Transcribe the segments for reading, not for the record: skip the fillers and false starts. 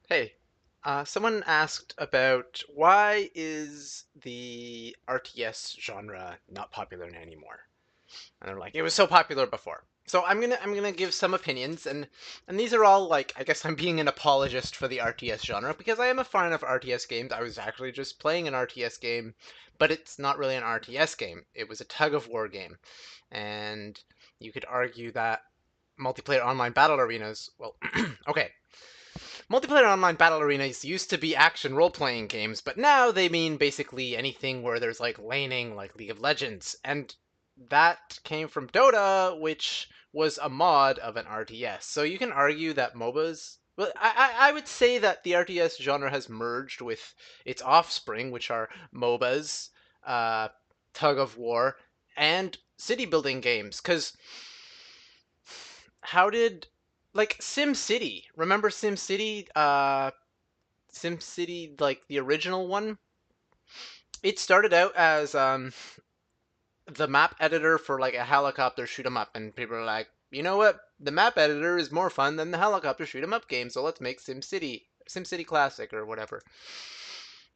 Hey, someone asked about why is the RTS genre not popular anymore? And they're like, it was so popular before. So I'm gonna give some opinions, and these are all like I guess I'm being an apologist for the RTS genre because I am a fan of RTS games. I was actually just playing an RTS game, but it's not really an RTS game. It was a tug of war game, and you could argue that multiplayer online battle arenas. Well, okay, multiplayer online battle arenas used to be action role-playing games, but now they mean basically anything where there's like laning, like League of Legends, and that came from Dota, which was a mod of an RTS. So you can argue that MOBAs. Well, I would say that the RTS genre has merged with its offspring, which are MOBAs, uh, tug of war, and city building games. Because how did like SimCity? Remember SimCity? SimCity, like the original one, it started out as the map editor for like a helicopter shoot 'em up, and people are like, you know what? The map editor is more fun than the helicopter shoot 'em up game, so let's make SimCity Classic or whatever.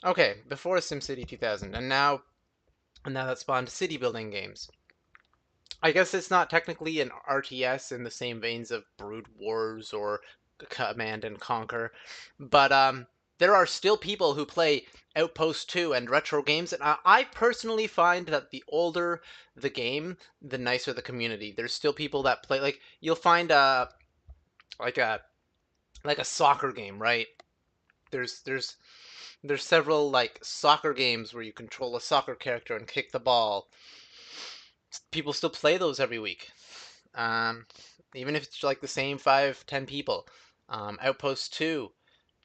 Okay, before SimCity 2000, and now that spawned city building games. I guess it's not technically an RTS in the same veins of Brood Wars or Command and Conquer, but there are still people who play Outpost 2 and retro games, and I personally find that the older the game, the nicer the community. There's still people that play like you'll find like a like a soccer game, right? There's there's there's several like soccer games where you control a soccer character and kick the ball. People still play those every week. Um, Even if it's like the same 5, 10 people. Outpost 2,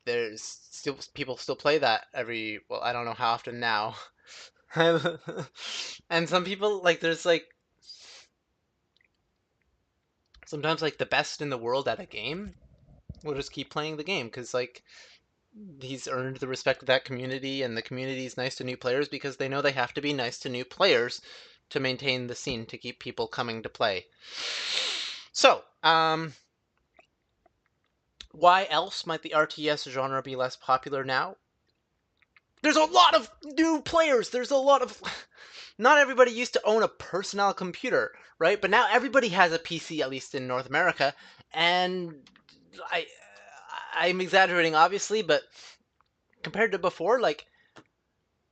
there's still people still play that every, well, I don't know how often now. And some people like there's like sometimes like the best in the world at a game will just keep playing the game because like he's earned the respect of that community, and the community is nice to new players because they know they have to be nice to new players to maintain the scene to keep people coming to play. So, why else might the RTS genre be less popular now? There's a lot of new players. There's a lot of. Not everybody used to own a personal computer, right? But now everybody has a PC, at least in North America. And I, I'm exaggerating, obviously, but compared to before, like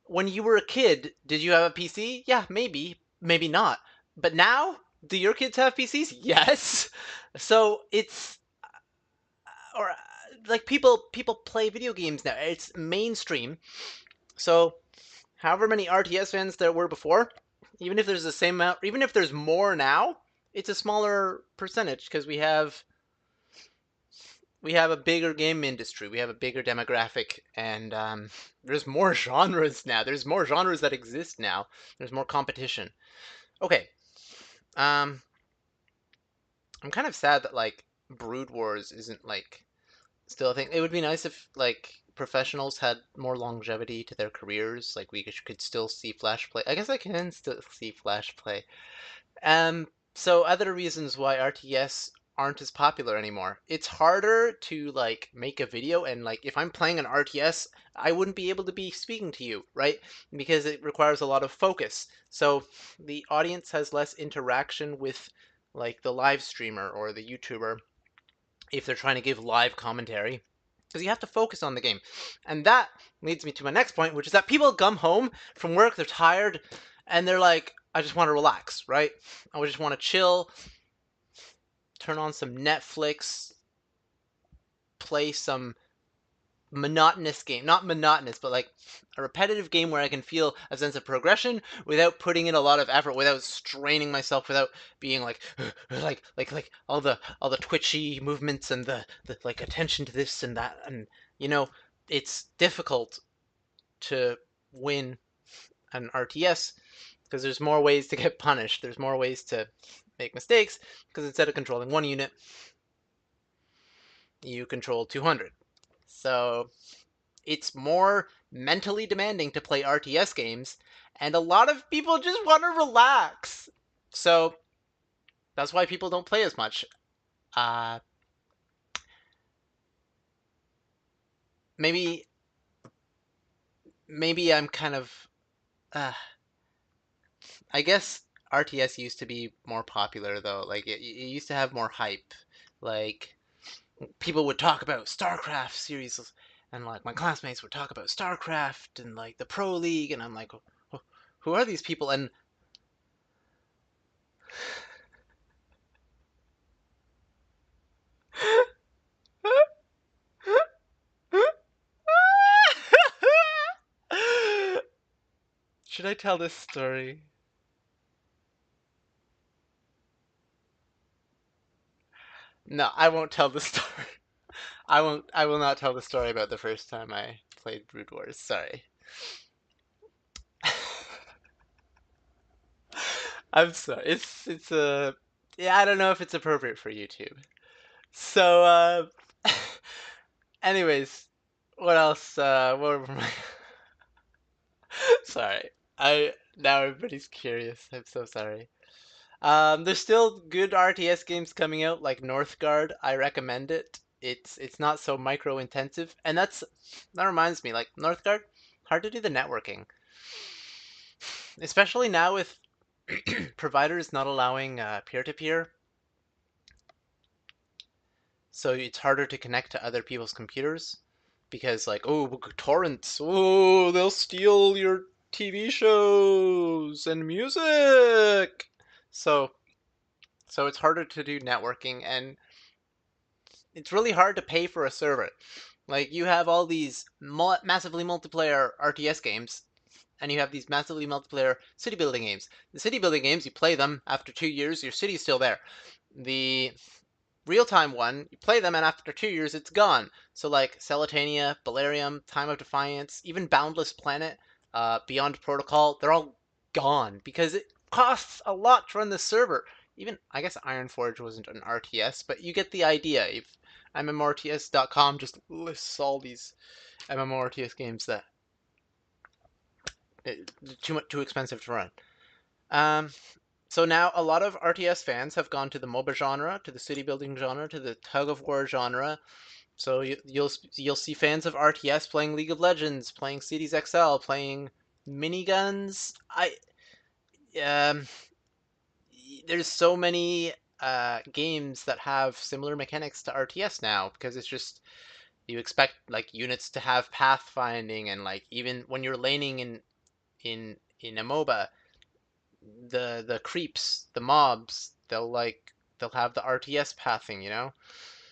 when you were a kid, did you have a PC? Yeah, maybe, maybe not. But now, do your kids have PCs? Yes. So it's or like people play video games now. It's mainstream. So however many RTS fans there were before, even if there's the same amount, even if there's more now, it's a smaller percentage because we have a bigger game industry, we have a bigger demographic, and there's more genres now. There's more genres that exist now. There's more competition. Okay, um, I'm kind of sad that like Brood Wars isn't like still a thing. It would be nice if like professionals had more longevity to their careers. Like we could still see Flash play. I guess I can still see Flash play. So other reasons why RTS aren't as popular anymore. It's harder to like make a video, and like if I'm playing an RTS, I wouldn't be able to be speaking to you, right? Because it requires a lot of focus. So the audience has less interaction with like the live streamer or the YouTuber if they're trying to give live commentary, because you have to focus on the game. And that leads me to my next point, which is that people come home from work, they're tired, and they're like, I just want to relax, right? I just want to chill, turn on some Netflix, play some monotonous game. Not monotonous, but like a repetitive game where I can feel a sense of progression without putting in a lot of effort, without straining myself, without being like like all the twitchy movements and the like attention to this and that. And you know, it's difficult to win an RTS because there's more ways to get punished. There's more ways to make mistakes because instead of controlling one unit, you control 200. So it's more mentally demanding to play RTS games, and a lot of people just want to relax. So that's why people don't play as much. Uh, maybe maybe I'm kind of uh, I guess RTS used to be more popular though. Like it used to have more hype. Like people would talk about StarCraft series, and like my classmates would talk about StarCraft and like the Pro League, and I'm like, who are these people? And should I tell this story? No, I won't tell the story. I won't. I will not tell the story about the first time I played Brood Wars. Sorry. I'm sorry. It's a yeah. I don't know if it's appropriate for YouTube. So, anyways, what else? What were my? Sorry. I now everybody's curious. I'm so sorry. There's still good RTS games coming out, like Northgard. I recommend it. It's not so micro intensive, and that reminds me, like Northgard, hard to do the networking, especially now with providers not allowing peer to peer, so it's harder to connect to other people's computers because like torrents, they'll steal your TV shows and music. So so it's harder to do networking, and it's really hard to pay for a server. Like you have all these massively multiplayer RTS games, and you have these massively multiplayer city building games. The city building games, you play them after 2 years, your city's still there. The real time one, you play them, and after 2 years, it's gone. So like Celatania, Balerium, Time of Defiance, even Boundless Planet, Beyond Protocol, they're all gone because it costs a lot to run the server. Even I guess Ironforge wasn't an RTS, but you get the idea. If MMORTS.com just lists all these MMORTS games that too expensive to run. Um, so now a lot of RTS fans have gone to the MOBA genre, to the city building genre, to the tug of war genre. So you'll see fans of RTS playing League of Legends, playing Cities XL, playing miniguns. I um, there's so many games that have similar mechanics to RTS now because it's just you expect like units to have pathfinding, and like even when you're laning in a MOBA, the creeps, the mobs, they'll have the RTS pathing, you know?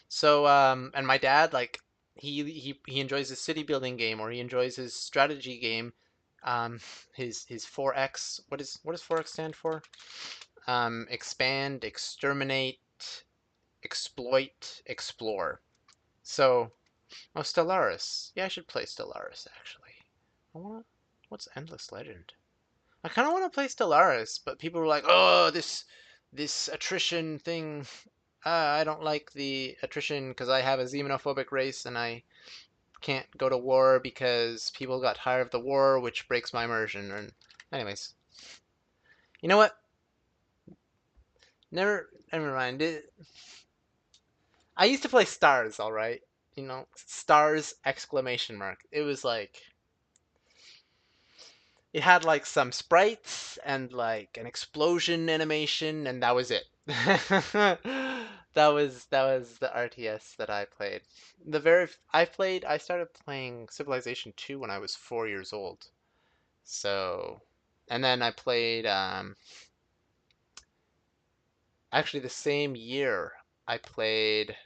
So and my dad like he enjoys his city building game, or he enjoys his strategy game. Um his 4X, what does 4X stand for? Expand, exterminate, exploit, explore. So, oh, Stellaris. Yeah, I should play Stellaris actually. I wanna what's Endless Legend? I kind of want to play Stellaris, but people were like, "Oh, this attrition thing. I don't like the attrition because I have a xenophobic race and I can't go to war because people got tired of the war, which breaks my immersion." And anyways, you know what? Never mind. I used to play Stars, all right. You know, Stars exclamation mark. It was like it had like some sprites and like an explosion animation, and that was it. That was the RTS that I played. I started playing Civilization 2 when I was 4 years old. So, and then I played actually the same year I played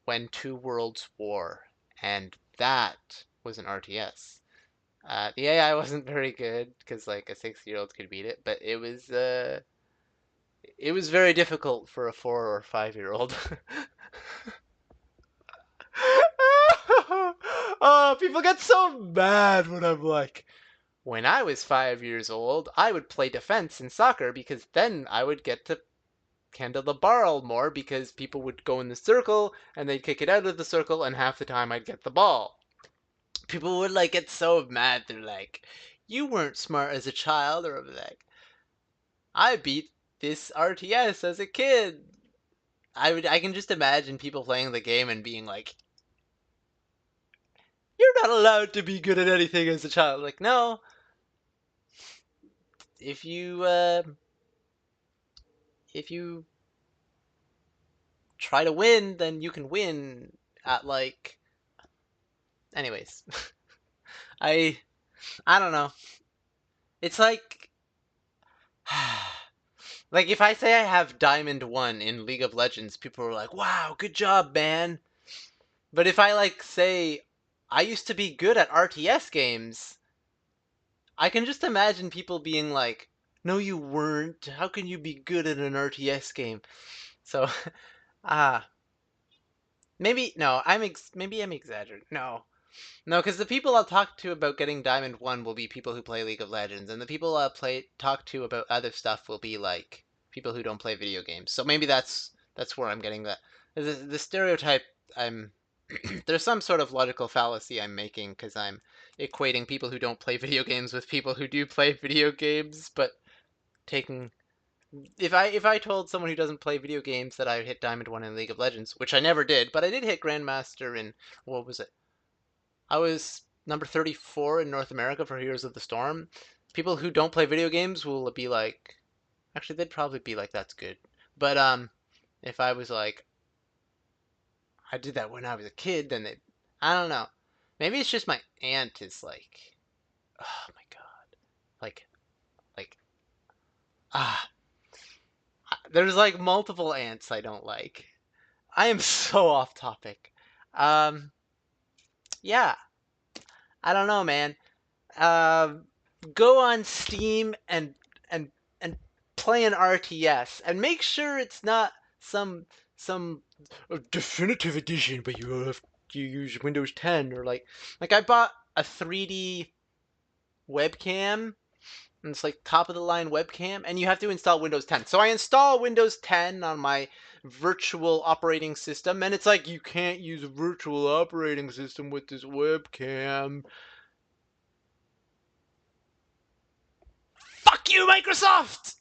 When Two Worlds War, and that was an RTS. The AI wasn't very good because like a 6-year-old could beat it, but it was very difficult for a 4 or 5-year-old. Oh, people get so mad when I'm like, when I was 5 years old, I would play defense in soccer because then I would get to handle the ball more because people would go in the circle and they'd kick it out of the circle, and half the time I'd get the ball. People would like get so mad. They're like, "You weren't smart as a child," or like, "I beat this RTS as a kid." I can just imagine people playing the game and being like, not allowed to be good at anything as a child. Like, no. If you if you try to win, then you can win at like. Anyways, I I don't know. It's like like if I say I have Diamond 1 in League of Legends, people are like, "Wow, good job, man." But if I like say I used to be good at RTS games, I can just imagine people being like, "No, you weren't. How can you be good at an RTS game?" So, ah, maybe no, maybe I'm exaggerating. No. No, because the people I'll talk to about getting Diamond 1 will be people who play League of Legends, and the people I'll talk to about other stuff will be like people who don't play video games. So maybe that's where I'm getting that. The stereotype I'm there's some sort of logical fallacy I'm making because I'm equating people who don't play video games with people who do play video games, but taking if I told someone who doesn't play video games that I hit Diamond 1 in League of Legends, which I never did, but I did hit Grandmaster in what was it? I was number 34 in North America for Heroes of the Storm. People who don't play video games will be like, actually, they'd probably be like, that's good. But if I was like, I did that when I was a kid, then they, I don't know. Maybe it's just my aunt is like, oh my god, like, like, ah, there's like multiple aunts I don't like. I am so off topic. Um, yeah, I don't know, man. Um, go on Steam and and play an RTS and make sure it's not some definitive edition, but you use Windows 10 or like I bought a 3D webcam and it's like top of the line webcam and you have to install Windows 10. So I install Windows 10 on my virtual operating system and it's like you can't use a virtual operating system with this webcam. Fuck you, Microsoft!